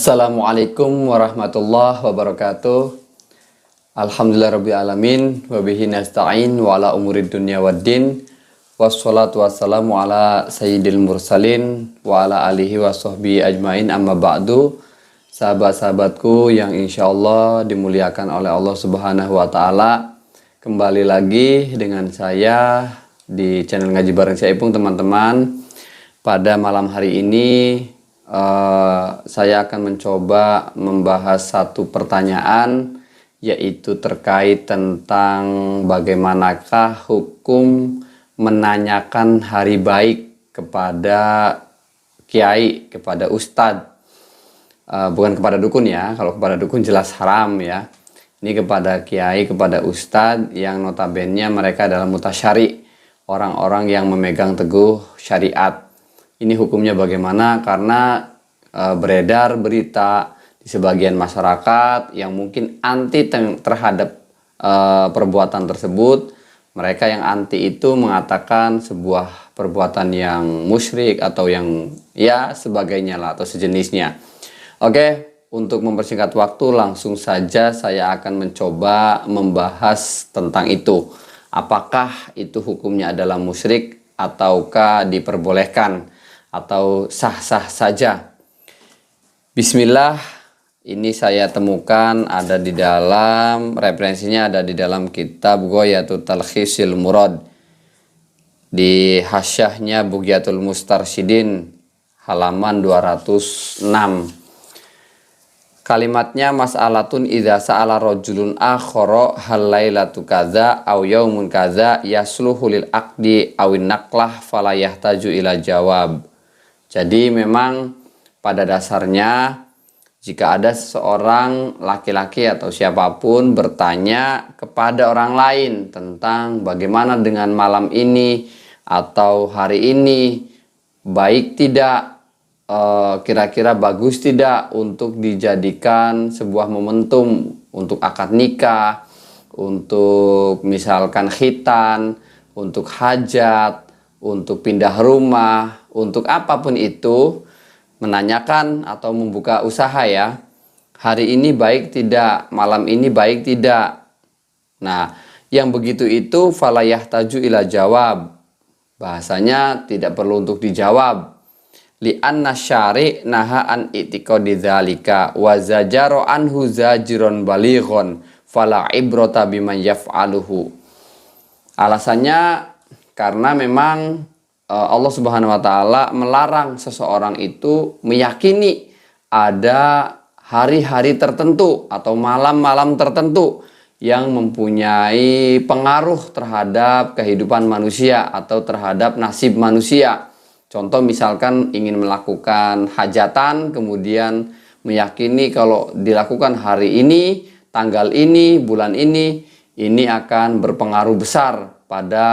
Assalamualaikum warahmatullahi wabarakatuh. Alhamdulillah rabbil alamin wa bihi nasta'in wa ala umurid dunya waddin. Wassalatu wassalamu ala sayyidil mursalin wa ala alihi wa sahbihi ajmain, amma ba'du. Sahabat-sahabatku yang insyaallah dimuliakan oleh Allah Subhanahu wa taala. Kembali lagi dengan saya di channel Ngaji Bareng Syekh Ipung, teman-teman. Pada malam hari ini saya akan mencoba membahas satu pertanyaan, yaitu terkait tentang bagaimanakah hukum menanyakan hari baik kepada kiai, kepada ustadz, bukan kepada dukun ya. Kalau kepada dukun jelas haram ya. Ini kepada kiai, kepada ustadz yang notabene mereka adalah mutasyari, orang-orang yang memegang teguh syariat. Ini hukumnya bagaimana? Karena beredar berita di sebagian masyarakat yang mungkin anti terhadap perbuatan tersebut. Mereka yang anti itu mengatakan sebuah perbuatan yang musyrik atau yang ya sebagainya lah, atau sejenisnya. Oke, untuk mempersingkat waktu langsung saja saya akan mencoba membahas tentang itu. Apakah itu hukumnya adalah musyrik ataukah diperbolehkan atau sah-sah saja. Bismillah, ini saya temukan ada di dalam, referensinya ada di dalam kitab Ghayatul Talkhisil Murad, di hasyahnya Bughyatul Mustarsyidin halaman 206. Kalimatnya, mas'alatun idza sa'ala rajulun akhara hal lailatu kadza aw yaumun kadza yasluhu lil aqdi awin naqlah fala yahtaju ila jawab. Jadi memang pada dasarnya jika ada seseorang laki-laki atau siapapun bertanya kepada orang lain tentang bagaimana dengan malam ini atau hari ini, baik tidak, kira-kira bagus tidak untuk dijadikan sebuah momentum untuk akad nikah, untuk misalkan khitan, untuk hajat, untuk pindah rumah, untuk apapun itu, menanyakan atau membuka usaha ya, hari ini baik tidak, malam ini baik tidak. Nah, yang begitu itu fala yahtaju ila jawab, bahasanya tidak perlu untuk dijawab. Li'anna syari' naha an i'tiqadi dzalika wa zajara anhu zajiron balighon fala ibrata biman yaf'aluhu. Alasannya karena memang Allah Subhanahu wa taala melarang seseorang itu meyakini ada hari-hari tertentu atau malam-malam tertentu yang mempunyai pengaruh terhadap kehidupan manusia atau terhadap nasib manusia. Contoh misalkan ingin melakukan hajatan, kemudian meyakini kalau dilakukan hari ini, tanggal ini, bulan ini akan berpengaruh besar pada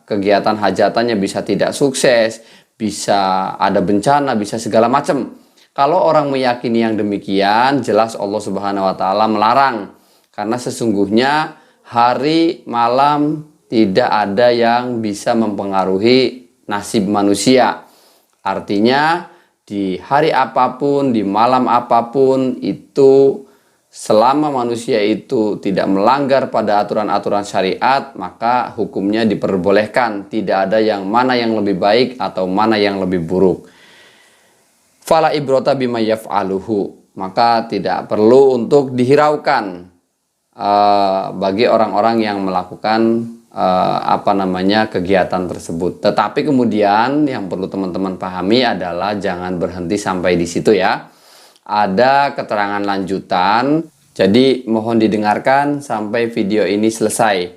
kegiatan hajatannya, bisa tidak sukses, bisa ada bencana, bisa segala macam. Kalau orang meyakini yang demikian, jelas Allah Subhanahu wa taala melarang, karena sesungguhnya hari malam tidak ada yang bisa mempengaruhi nasib manusia. Artinya di hari apapun, di malam apapun itu, selama manusia itu tidak melanggar pada aturan-aturan syariat, maka hukumnya diperbolehkan. Tidak ada yang mana yang lebih baik atau mana yang lebih buruk. Fala ibrota bima yaf'aluhu, maka tidak perlu untuk dihiraukan bagi orang-orang yang melakukan kegiatan tersebut. Tetapi kemudian yang perlu teman-teman pahami adalah jangan berhenti sampai di situ ya. Ada keterangan lanjutan, jadi mohon didengarkan sampai video ini selesai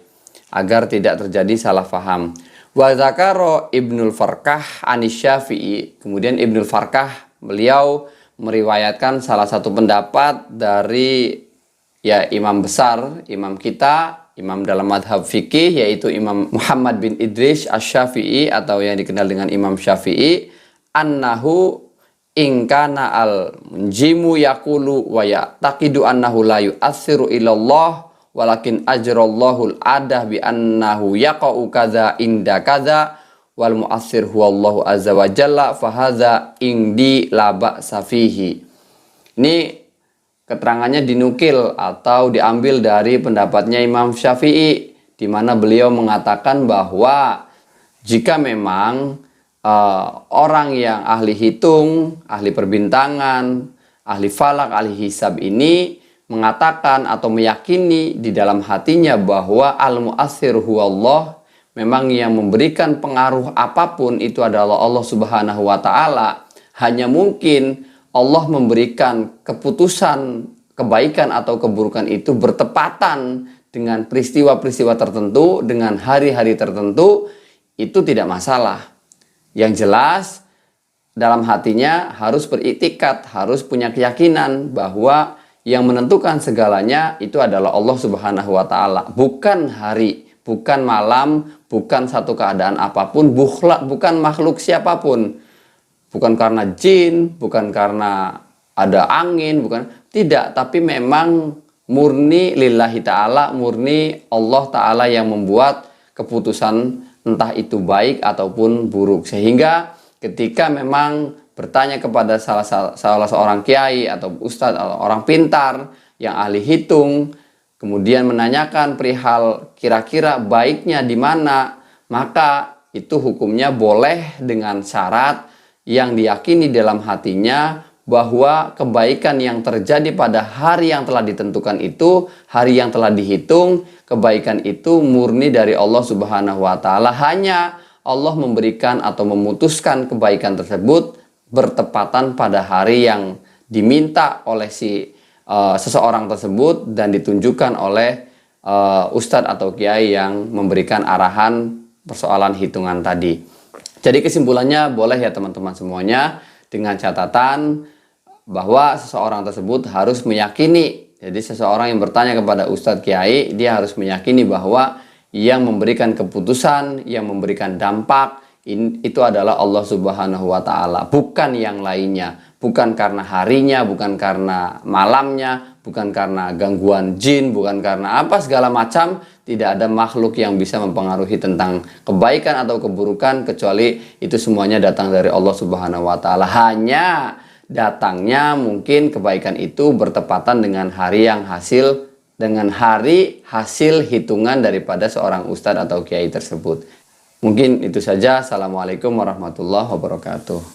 agar tidak terjadi salah paham. Wa zakaro Ibnul Farkah anis Syafi'i, kemudian Ibnul Farkah beliau meriwayatkan salah satu pendapat dari ya imam besar, imam kita, imam dalam madhab fikih, yaitu Imam Muhammad bin Idris Asy-Syafi'i atau yang dikenal dengan Imam Syafi'i, annahu ingkana al munjimu yaqulu wa ya'taqidu annahu la yu'assiru ilallah walakin ajrallahul adah bi annahu yaqa'u kadza inda kadza wal mu'assir huwallahu azza wa jalla fa hadza indi la ba'sa fihi. Ini keterangannya dinukil atau diambil dari pendapatnya Imam Syafi'i, di mana beliau mengatakan bahwa jika memang orang yang ahli hitung, ahli perbintangan, ahli falak, ahli hisab ini mengatakan atau meyakini di dalam hatinya bahwa al-mu'assir huwallah, memang yang memberikan pengaruh apapun itu adalah Allah Subhanahu wa Ta'ala, hanya mungkin Allah memberikan keputusan kebaikan atau keburukan itu bertepatan dengan peristiwa-peristiwa tertentu, dengan hari-hari tertentu, itu tidak masalah. Yang jelas dalam hatinya harus beriktikad, harus punya keyakinan bahwa yang menentukan segalanya itu adalah Allah Subhanahu wa Ta'ala, bukan hari, bukan malam, bukan satu keadaan apapun, bukan makhluk siapapun. Bukan karena jin, bukan karena ada angin, bukan, tidak, tapi memang murni lillahi ta'ala, murni Allah ta'ala yang membuat keputusan entah itu baik ataupun buruk. Sehingga ketika memang bertanya kepada salah seorang kiai atau ustadz atau orang pintar yang ahli hitung, kemudian menanyakan perihal kira-kira baiknya di mana, maka itu hukumnya boleh dengan syarat yang diyakini dalam hatinya bahwa kebaikan yang terjadi pada hari yang telah ditentukan itu, hari yang telah dihitung, kebaikan itu murni dari Allah Subhanahu wa Ta'ala. Hanya Allah memberikan atau memutuskan kebaikan tersebut bertepatan pada hari yang diminta oleh seseorang tersebut dan ditunjukkan oleh ustadz atau kiai yang memberikan arahan persoalan hitungan tadi. Jadi kesimpulannya boleh ya teman-teman semuanya, dengan catatan bahwa seseorang tersebut harus meyakini. Jadi seseorang yang bertanya kepada Ustadz Kiai, dia harus meyakini bahwa yang memberikan keputusan, yang memberikan dampak itu adalah Allah Subhanahu wa Ta'ala, bukan yang lainnya. Bukan karena harinya, bukan karena malamnya, bukan karena gangguan jin, bukan karena apa segala macam. Tidak ada makhluk yang bisa mempengaruhi tentang kebaikan atau keburukan, kecuali itu semuanya datang dari Allah Subhanahu wa Ta'ala. Hanya datangnya mungkin kebaikan itu bertepatan dengan hari hasil hitungan daripada seorang ustadz atau kiai tersebut. Mungkin itu saja. Assalamualaikum warahmatullahi wabarakatuh.